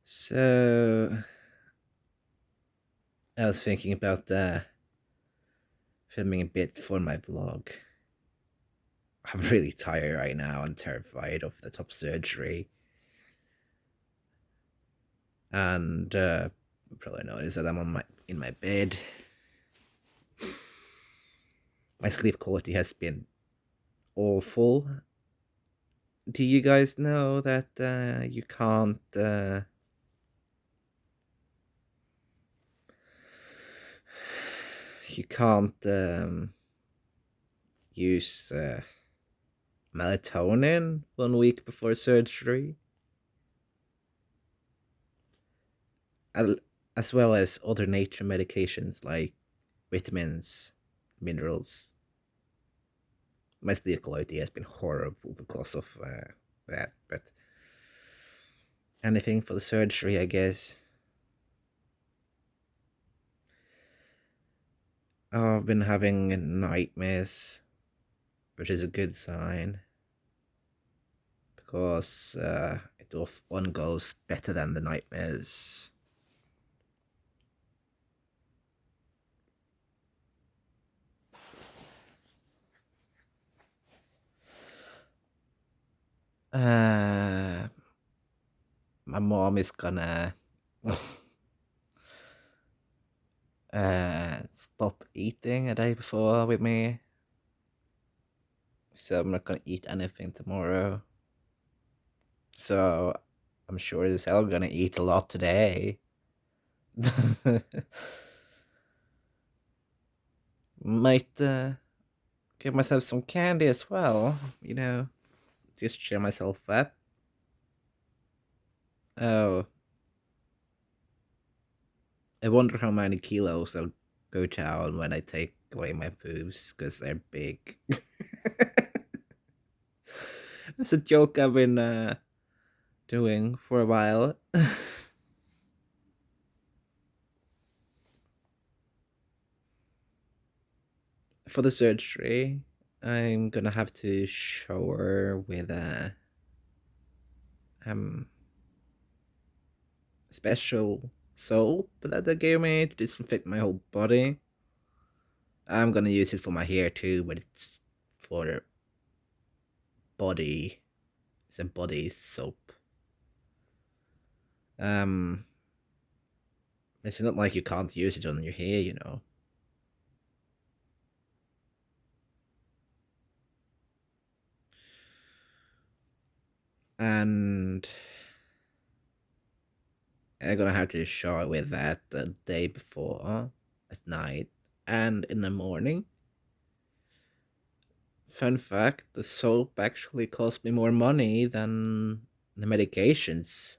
So I was thinking about filming a bit for my vlog. I'm really tired right now and terrified of the top surgery. And you probably noticed that I'm in my bed. My sleep quality has been awful. Do you guys know that you can't use melatonin 1 week before surgery, Al- as well as other nature medications like vitamins, minerals. My sleep quality has been horrible because of that, but anything for the surgery, I guess. I've been having nightmares, which is a good sign because it often goes better than the nightmares. Uh, my mom is gonna stop eating a day before with me, so I'm not gonna eat anything tomorrow. So I'm sure as hell gonna eat a lot today. Might give myself some candy as well, just cheer myself up. Oh, I wonder how many kilos I'll go down when I take away my boobs because they're big. That's a joke I've been doing for a while. For the surgery, I'm gonna have to shower with a special soap that they gave me to disinfect my whole body. I'm gonna use it for my hair too, but it's for body. It's a body soap. Um, it's not like you can't use it on your hair. And I'm gonna have to shower with that the day before, at night, and in the morning. Fun fact: the soap actually cost me more money than the medications.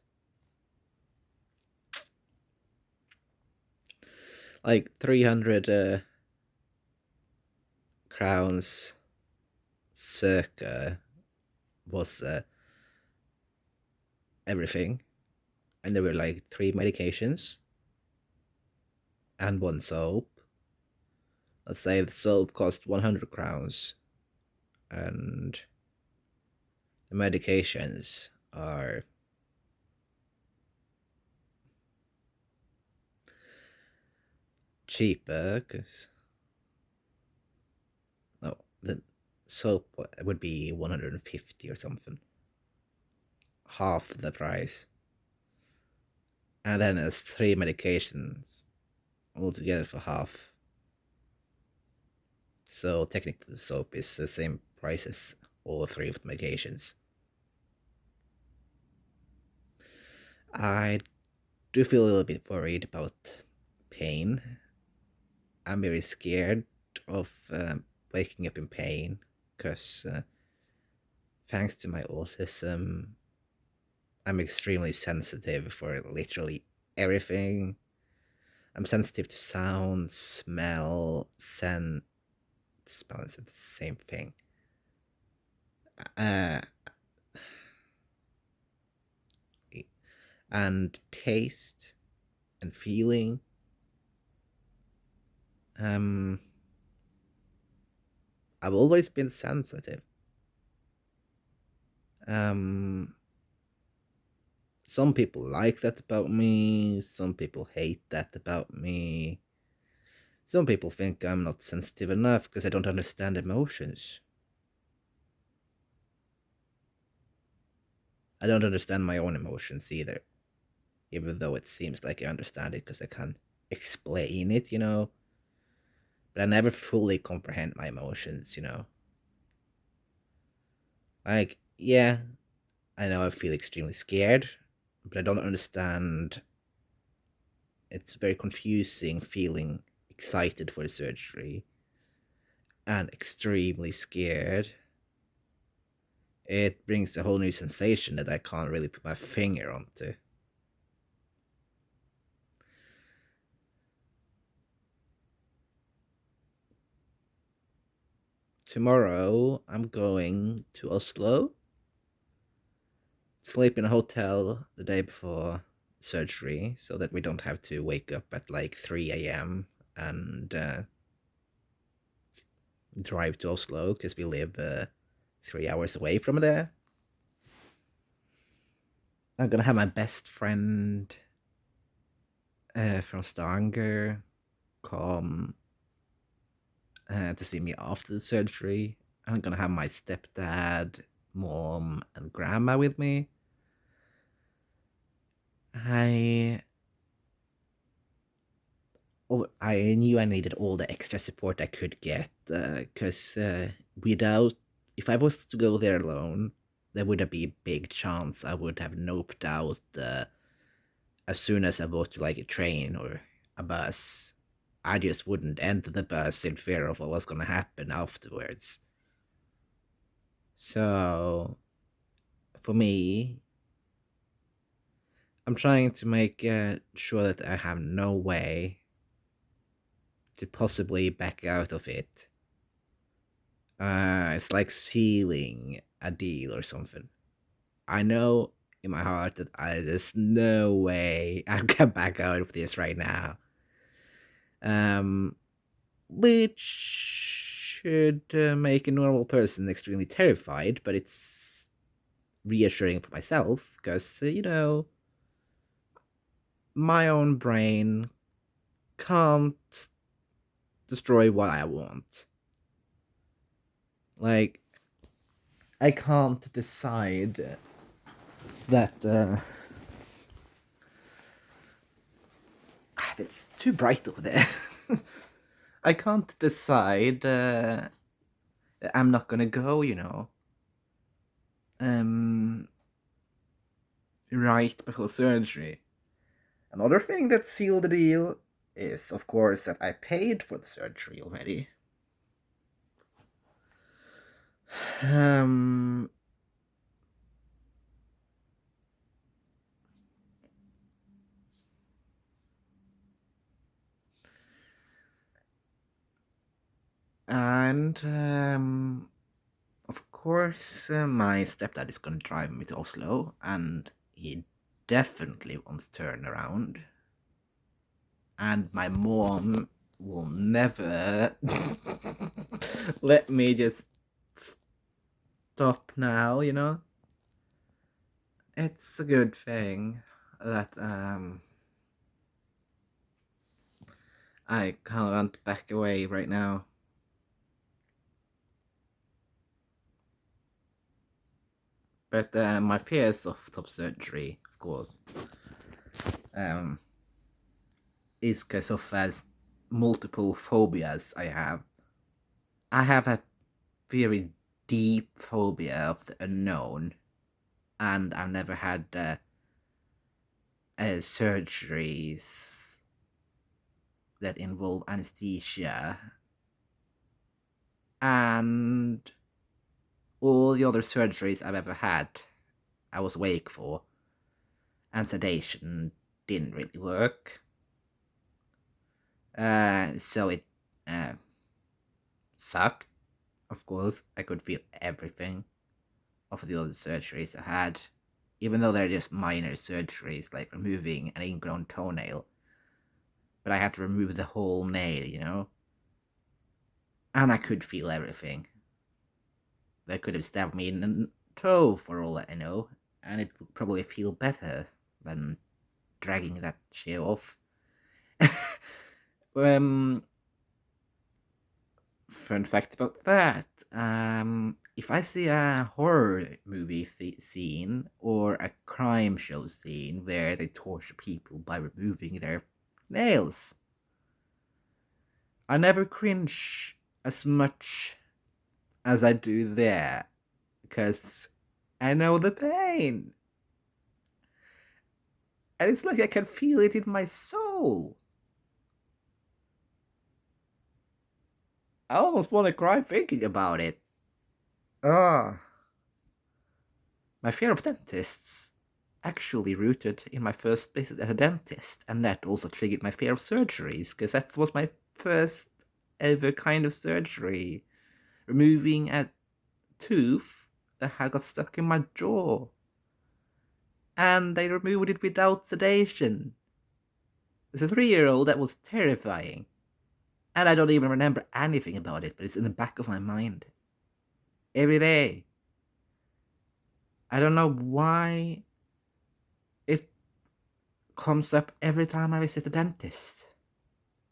Like 300 crowns circa was everything, and there were like three medications and one soap. Let's say the soap cost 100 crowns, and the medications are cheaper because no, the soap would be 150 or something, half the price, and then it's three medications altogether for half. So technically, the soap is the same price as all three of the medications. I do feel a little bit worried about pain. I'm very scared of waking up in pain because, thanks to my autism, I'm extremely sensitive for literally everything. I'm sensitive to sound, smell, scent. Smell is the same thing. Uh, and taste and feeling. Um, I've always been sensitive. So Some people like that about me, some people hate that about me. Some people think I'm not sensitive enough because I don't understand emotions. I don't understand my own emotions either, even though it seems like I understand it because I can explain it, But I never fully comprehend my emotions. Like, yeah, I know I feel extremely scared, but I don't understand. It's very confusing feeling excited for the surgery and extremely scared. It brings a whole new sensation that I can't really put my finger onto. Tomorrow, I'm going to Oslo, sleep in a hotel the day before surgery so that we don't have to wake up at like 3 a.m. and drive to Oslo because we live 3 hours away from there. I'm gonna have my best friend from Stavanger come to see me after the surgery. I'm gonna have my stepdad, mom, and grandma with me. I I knew I needed all the extra support I could get because without, if I was to go there alone, there would be a big chance I would have noped out as soon as I got to like a train or a bus. I just wouldn't enter the bus in fear of what was going to happen afterwards. So, for me, I'm trying to make sure that I have no way to possibly back out of it. It's like sealing a deal or something. I know in my heart that there's no way I can back out of this right now. Um, which should make a normal person extremely terrified, but it's reassuring for myself because, my own brain can't destroy what I want. Like, I can't decide that. It's too bright over there. I can't decide I'm not gonna go. Um, right before surgery. Another thing that sealed the deal is, of course, that I paid for the surgery already. Um, and of course, my stepdad is gonna drive me to Oslo, and he definitely won't turn around. And my mom will never let me just stop now. It's a good thing that I can't back away right now. But my fears of top surgery, of course, um, is because of as multiple phobias I have. I have a very deep phobia of the unknown, and I've never had surgeries that involve anesthesia, and all the other surgeries I've ever had, I was awake for, and sedation didn't really work. So it uh, sucked. Of course, I could feel everything of the other surgeries I had, even though they're just minor surgeries like removing an ingrown toenail. But I had to remove the whole nail. And I could feel everything. They could have stabbed me in the toe for all that I know, and it would probably feel better than dragging that shit off. Fun fact about that. If I see a horror movie scene or a crime show scene where they torture people by removing their nails, I never cringe as much as I do there, because I know the pain. And it's like I can feel it in my soul. I almost want to cry thinking about it. Ah. My fear of dentists actually rooted in my first visit at a dentist, and that also triggered my fear of surgeries, because that was my first ever kind of surgery. Removing a tooth that had got stuck in my jaw. And they removed it without sedation. As a 3-year-old, that was terrifying. And I don't even remember anything about it, but it's in the back of my mind. Every day. I don't know why it comes up every time I visit the dentist.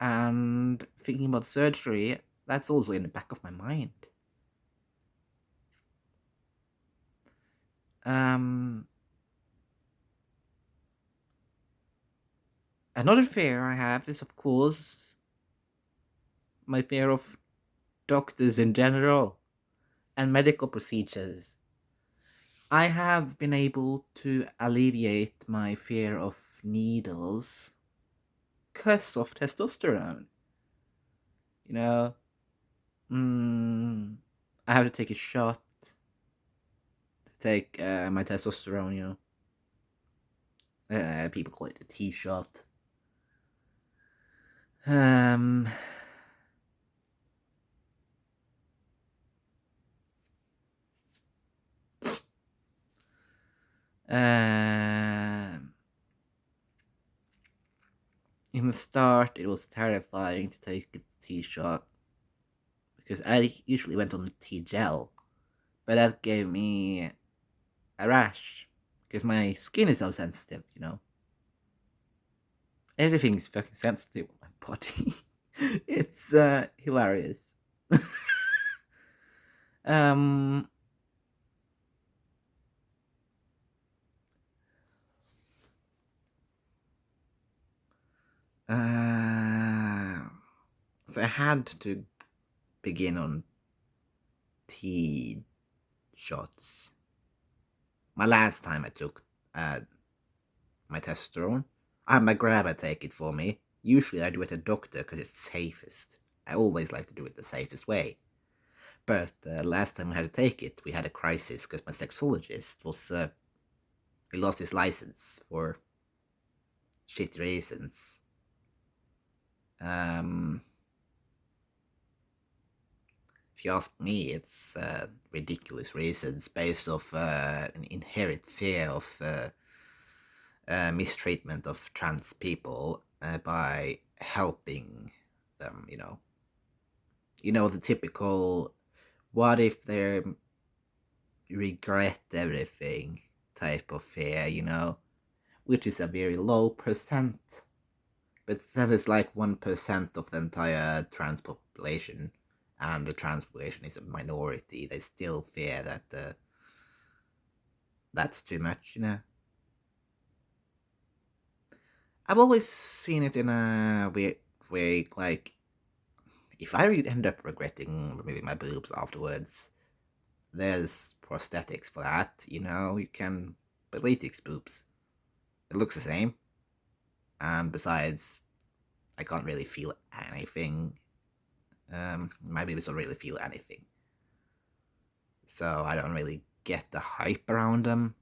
And thinking about surgery, that's also in the back of my mind. Another fear I have is, of course, my fear of doctors in general and medical procedures. I have been able to alleviate my fear of needles because of testosterone. You know, I have to take a shot to take my testosterone, you know. People call it a T-shot. Um, in the start, it was terrifying to take a T-shot because I usually went on T-gel, but that gave me a rash because my skin is so sensitive, you know. Everything is fucking sensitive on my body. It's hilarious. um so I had to begin on T shots. My last time I took my testosterone, I had my grandma take it for me. Usually I do it at a doctor because it's safest. I always like to do it the safest way. But last time I had to take it, we had a crisis because my sexologist was he lost his license for shitty reasons. If you ask me, it's ridiculous reasons based off an inherent fear of mistreatment of trans people by helping them, you know. You know, the typical, what if they regret everything type of fear, you know, which is a very low percent. But that is like 1% of the entire trans population, and the trans population is a minority. They still fear that that's too much, you know. I've always seen it in a weird way, like, if I end up regretting removing my boobs afterwards, there's prosthetics for that, you know. You can but latex boobs. It looks the same. And besides, I can't really feel anything. My babies don't really feel anything. So I don't really get the hype around them.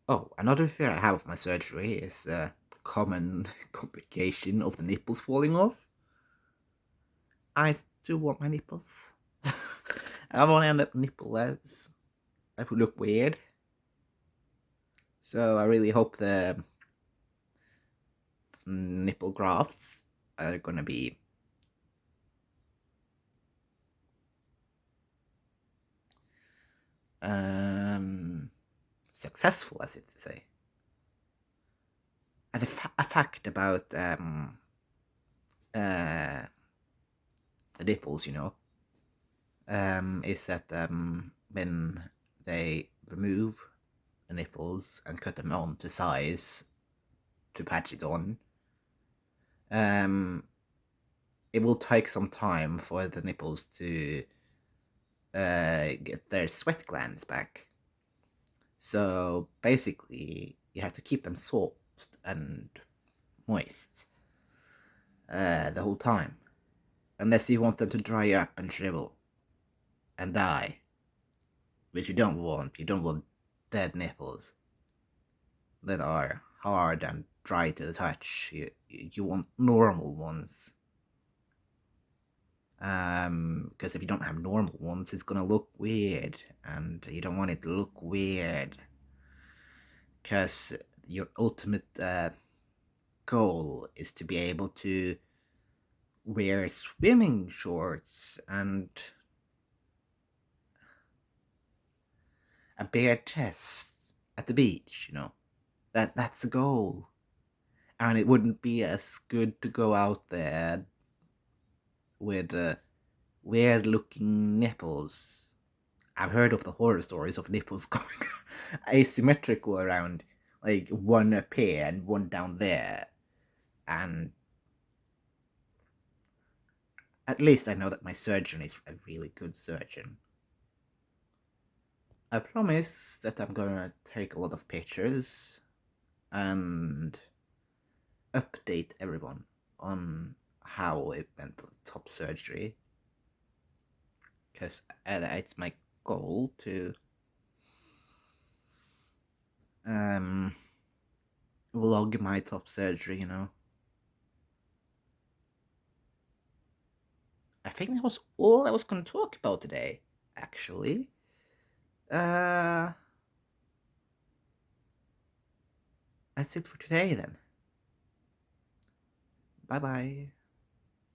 Oh, another fear I have of my surgery is a common complication of the nipples falling off. I still want my nipples. I don't want to end up nippleless. That would look weird. So I really hope the nipple grafts are gonna be successful, as it say. And a fact about the nipples, is that when they remove the nipples and cut them on to size to patch it on, it will take some time for the nipples to get their sweat glands back. So basically, you have to keep them soft and moist the whole time, unless you want them to dry up and shrivel and die, which you don't want. You don't want dead nipples that are hard and dry to the touch. You want normal ones. Because if you don't have normal ones, it's gonna look weird, and you don't want it to look weird. Because your ultimate goal is to be able to wear swimming shorts and a bare chest at the beach, That's the goal. And it wouldn't be as good to go out there with weird looking nipples. I've heard of the horror stories of nipples going asymmetrical around, like one up here and one down there. And at least I know that my surgeon is a really good surgeon. I promise that I'm gonna take a lot of pictures and update everyone on how it went to the top surgery, because it's my goal to vlog my top surgery. I think that was all I was going to talk about today, actually. That's it for today then. Bye bye.